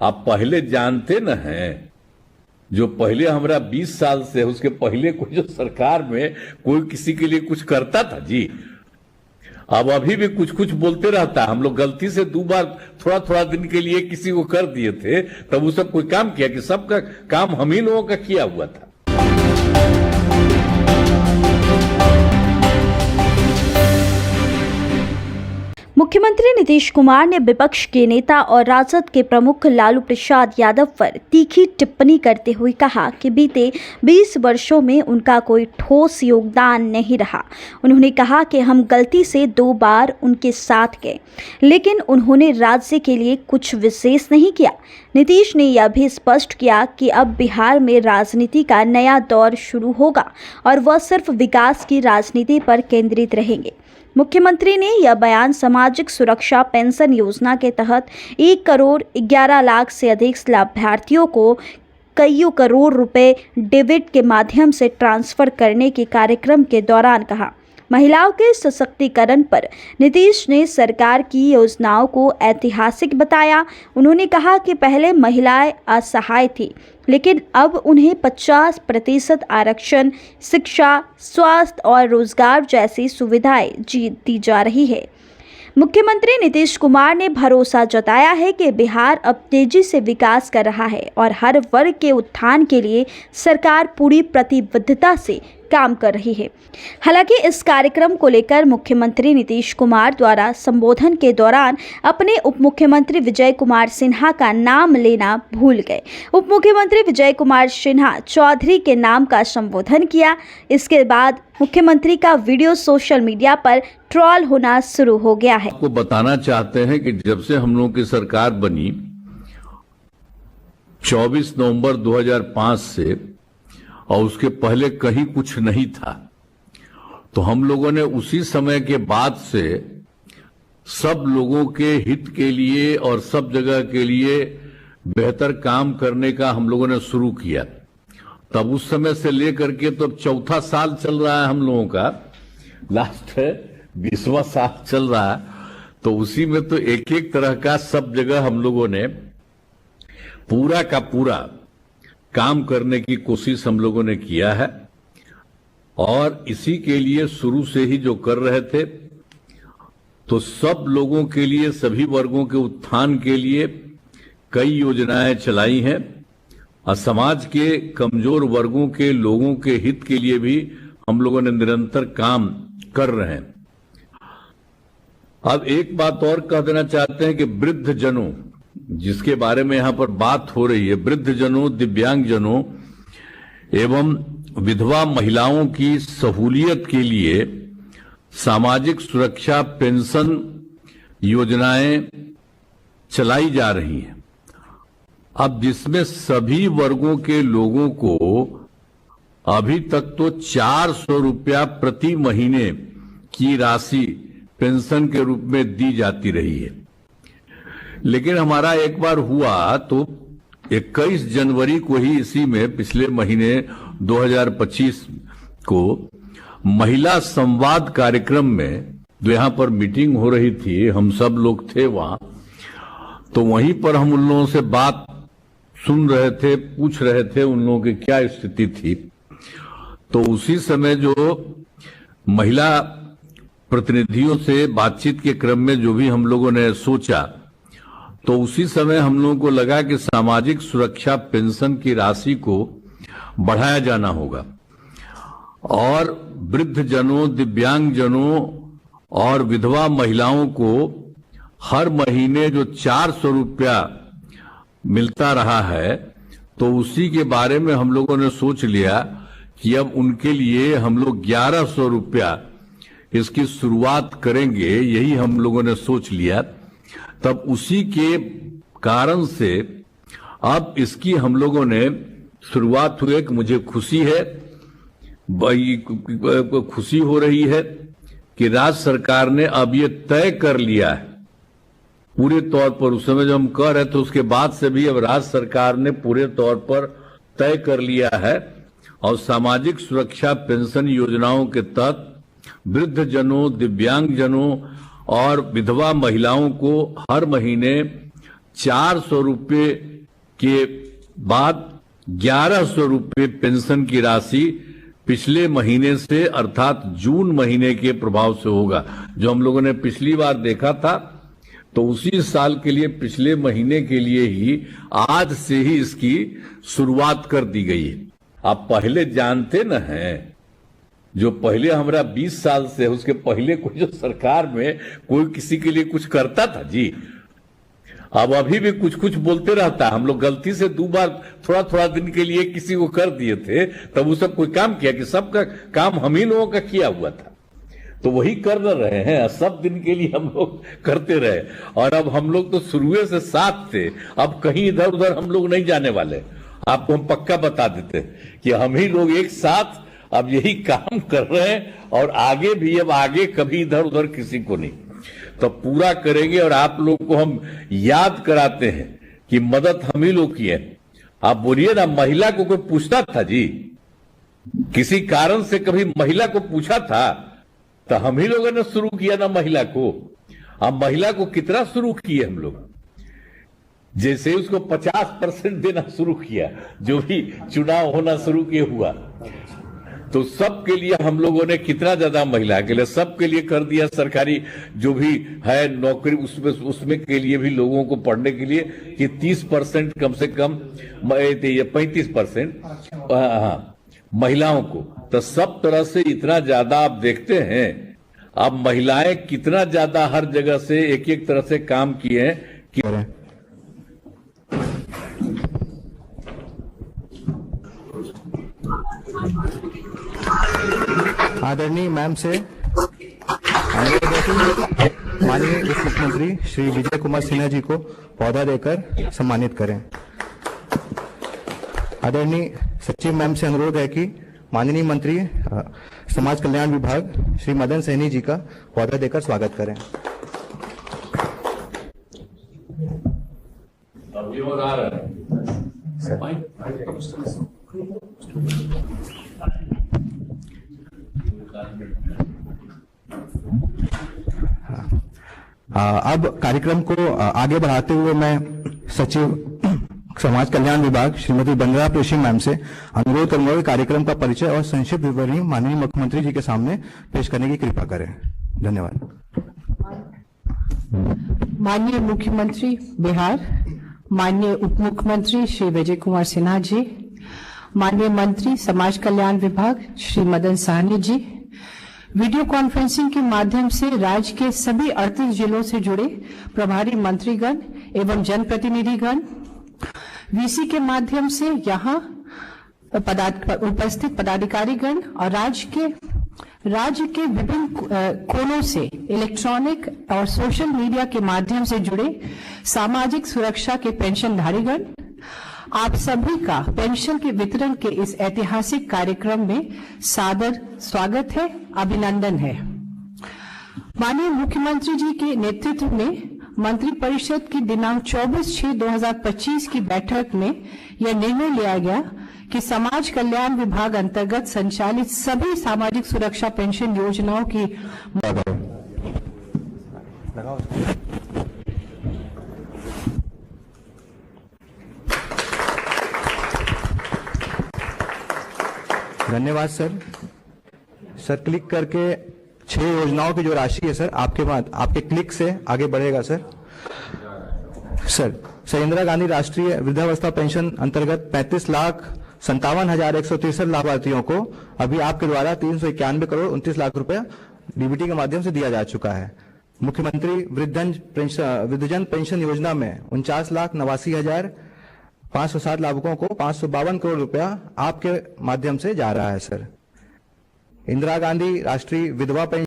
आप पहले जानते न हैं, जो पहले हमारा 20 साल से उसके पहले कोई जो सरकार में कोई किसी के लिए कुछ करता था जी। अब अभी भी कुछ कुछ बोलते रहता है। हम लोग गलती से 2 बार थोड़ा थोड़ा दिन के लिए किसी को कर दिए थे, तब वो सब कोई काम किया कि सबका काम हम ही लोगों का किया हुआ था। मुख्यमंत्री नीतीश कुमार ने विपक्ष के नेता और राजद के प्रमुख लालू प्रसाद यादव पर तीखी टिप्पणी करते हुए कहा कि बीते 20 वर्षों में उनका कोई ठोस योगदान नहीं रहा। उन्होंने कहा कि हम गलती से 2 बार उनके साथ गए, लेकिन उन्होंने राज्य के लिए कुछ विशेष नहीं किया। नीतीश ने यह भी स्पष्ट किया कि अब बिहार में राजनीति का नया दौर शुरू होगा और वह सिर्फ विकास की राजनीति पर केंद्रित रहेंगे। मुख्यमंत्री ने यह बयान सामाजिक सुरक्षा पेंशन योजना के तहत 1 करोड़ 11 लाख से अधिक लाभार्थियों को कई करोड़ रुपए डेबिट के माध्यम से ट्रांसफर करने के कार्यक्रम के दौरान कहा। महिलाओं के सशक्तिकरण पर नीतीश ने सरकार की योजनाओं को ऐतिहासिक बताया। उन्होंने कहा कि पहले महिलाएं असहाय थी, लेकिन अब उन्हें 50% आरक्षण, शिक्षा, स्वास्थ्य और रोजगार जैसी सुविधाएं दी जा रही है। मुख्यमंत्री नीतीश कुमार ने भरोसा जताया है कि बिहार अब तेजी से विकास कर रहा है और हर वर्ग के उत्थान के लिए सरकार पूरी प्रतिबद्धता से काम कर रही है। हालांकि इस कार्यक्रम को लेकर मुख्यमंत्री नीतीश कुमार द्वारा संबोधन के दौरान अपने उप मुख्यमंत्री विजय कुमार सिन्हा का नाम लेना भूल गए। उप मुख्यमंत्री विजय कुमार सिन्हा चौधरी के नाम का संबोधन किया। इसके बाद मुख्यमंत्री का वीडियो सोशल मीडिया पर ट्रोल होना शुरू हो गया है। आपको बताना चाहते हैं कि जब से हम लोगों की सरकार बनी 24 नवंबर 2005 से, और उसके पहले कहीं कुछ नहीं था, तो हम लोगों ने उसी समय के बाद से सब लोगों के हित के लिए और सब जगह के लिए बेहतर काम करने का हम लोगों ने शुरू किया। तब उस समय से लेकर के तो 4था साल चल रहा है हम लोगों का, लास्ट 20वां साल चल रहा है। तो उसी में तो एक एक तरह का सब जगह हम लोगों ने पूरा का पूरा काम करने की कोशिश हम लोगों ने किया है। और इसी के लिए शुरू से ही जो कर रहे थे, तो सब लोगों के लिए, सभी वर्गों के उत्थान के लिए कई योजनाएं चलाई हैं और समाज के कमजोर वर्गों के लोगों के हित के लिए भी हम लोगों ने निरंतर काम कर रहे हैं। अब एक बात और कह देना चाहते हैं कि वृद्धजनों, जिसके बारे में यहां पर बात हो रही है, वृद्धजनों, दिव्यांगजनों एवं विधवा महिलाओं की सहूलियत के लिए सामाजिक सुरक्षा पेंशन योजनाएं चलाई जा रही हैं। अब जिसमें सभी वर्गों के लोगों को अभी तक तो 400 रुपया प्रति महीने की राशि पेंशन के रूप में दी जाती रही है। लेकिन हमारा एक बार हुआ तो 21 जनवरी को ही, इसी में पिछले महीने 2025 को महिला संवाद कार्यक्रम में, जो यहां पर मीटिंग हो रही थी, हम सब लोग थे वहां, तो वहीं पर हम उन लोगों से बात सुन रहे थे, पूछ रहे थे उन लोगों की क्या स्थिति थी। तो उसी समय जो महिला प्रतिनिधियों से बातचीत के क्रम में जो भी हम लोगों ने सोचा, तो उसी समय हम लोगों को लगा कि सामाजिक सुरक्षा पेंशन की राशि को बढ़ाया जाना होगा और वृद्धजनों, दिव्यांगजनों और विधवा महिलाओं को हर महीने जो 400 रुपया मिलता रहा है, तो उसी के बारे में हम लोगों ने सोच लिया कि अब उनके लिए हम लोग 1100 रुपया इसकी शुरुआत करेंगे। यही हम लोगों ने सोच लिया। तब उसी के कारण से अब इसकी हम लोगों ने शुरुआत हुई। कि मुझे खुशी है, खुशी हो रही है कि राज्य सरकार ने अब ये तय कर लिया है पूरे तौर पर। उस समय जो हम कह रहे थे उसके बाद से भी अब राज्य सरकार ने पूरे तौर पर तय कर लिया है और सामाजिक सुरक्षा पेंशन योजनाओं के तहत वृद्धजनों, दिव्यांगजनों और विधवा महिलाओं को हर महीने 400 रुपये के बाद 1100 रुपये पेंशन की राशि पिछले महीने से अर्थात जून महीने के प्रभाव से होगा। जो हम लोगों ने पिछली बार देखा था तो उसी साल के लिए पिछले महीने के लिए ही आज से ही इसकी शुरुआत कर दी गई है। आप पहले जानते न हैं, जो पहले हमारा 20 साल से उसके पहले कोई जो सरकार में कोई किसी के लिए कुछ करता था जी, अब अभी भी कुछ कुछ बोलते रहता है। हम लोग गलती से 2 बार थोड़ा थोड़ा दिन के लिए किसी को कर दिए थे, तब उस सब कोई काम किया कि सबका काम हम ही लोगों का किया हुआ था, तो वही कर रहे हैं। सब दिन के लिए हम लोग करते रहे, और अब हम लोग तो शुरू से साथ थे, अब कहीं इधर उधर हम लोग नहीं जाने वाले। आपको हम पक्का बता देते कि हम ही लोग एक साथ अब यही काम कर रहे हैं, और आगे भी, अब आगे कभी इधर उधर किसी को नहीं, तो पूरा करेंगे। और आप लोग को हम याद कराते हैं कि मदद हम ही लोग की है। आप बोलिए ना, महिला को कोई पूछता था जी? किसी कारण से कभी महिला को पूछा था? तो हम ही लोगों ने शुरू किया ना महिला को। अब महिला को कितना शुरू किए हम लोग, जैसे उसको 50% देना शुरू किया, जो भी चुनाव होना शुरू किए हुआ, तो सबके लिए हम लोगों ने कितना ज्यादा महिला के लिए सबके लिए कर दिया। सरकारी जो भी है नौकरी, उसमें के लिए भी लोगों को पढ़ने के लिए कि 30% कम से कम, 35% महिलाओं को। तो सब तरह से इतना ज्यादा आप देखते हैं, अब महिलाएं कितना ज्यादा हर जगह से एक एक तरह से काम किए हैं कि आदरणीय मैम से माननीय उप मुख्यमंत्री श्री विजय कुमार सिन्हा जी को पौधा देकर सम्मानित करें। आदरणीय सचिव मैम से अनुरोध है कि माननीय मंत्री समाज कल्याण विभाग श्री मदन सहनी जी का पौधा देकर स्वागत करें। अब कार्यक्रम को आगे बढ़ाते हुए मैं सचिव समाज कल्याण विभाग श्रीमती बंदरा प्रेषी मैम से अनुरोध करूंगा कि कार्यक्रम का परिचय और संक्षिप्त विवरणी माननीय मुख्यमंत्री जी के सामने पेश करने की कृपा करें। धन्यवाद। माननीय मुख्यमंत्री बिहार, माननीय उप मुख्यमंत्री श्री विजय कुमार सिन्हा जी, माननीय मंत्री समाज कल्याण विभाग श्री मदन सहनी जी, वीडियो कॉन्फ्रेंसिंग के माध्यम से राज्य के सभी 38 जिलों से जुड़े प्रभारी मंत्रीगण एवं जनप्रतिनिधिगण, वीसी के माध्यम से यहाँ उपस्थित पदाधिकारीगण और राज्य के विभिन्न कोनों से इलेक्ट्रॉनिक और सोशल मीडिया के माध्यम से जुड़े सामाजिक सुरक्षा के पेंशनधारीगण, आप सभी का पेंशन के वितरण के इस ऐतिहासिक कार्यक्रम में सादर स्वागत है, अभिनंदन है। माननीय मुख्यमंत्री जी के नेतृत्व में मंत्रिपरिषद की दिनांक 24/6/2025 की बैठक में यह निर्णय लिया गया कि समाज कल्याण विभाग अंतर्गत संचालित सभी सामाजिक सुरक्षा पेंशन योजनाओं की धन्यवाद सर। सर क्लिक करके 6 योजनाओं की जो राशि है सर आपके बाद आपके क्लिक से आगे बढ़ेगा सर। सर इंदिरा गांधी राष्ट्रीय वृद्धावस्था पेंशन अंतर्गत 35,57,163 लाभार्थियों को अभी आपके द्वारा 391 करोड़ 29 लाख रुपया डीबीटी के माध्यम से दिया जा चुका है। मुख्यमंत्री वृद्धजन पेंशन योजना में 49,89,507 लाभुकों को 552 करोड़ रुपया आपके माध्यम से जा रहा है सर। इंदिरा गांधी राष्ट्रीय विधवा पेंशन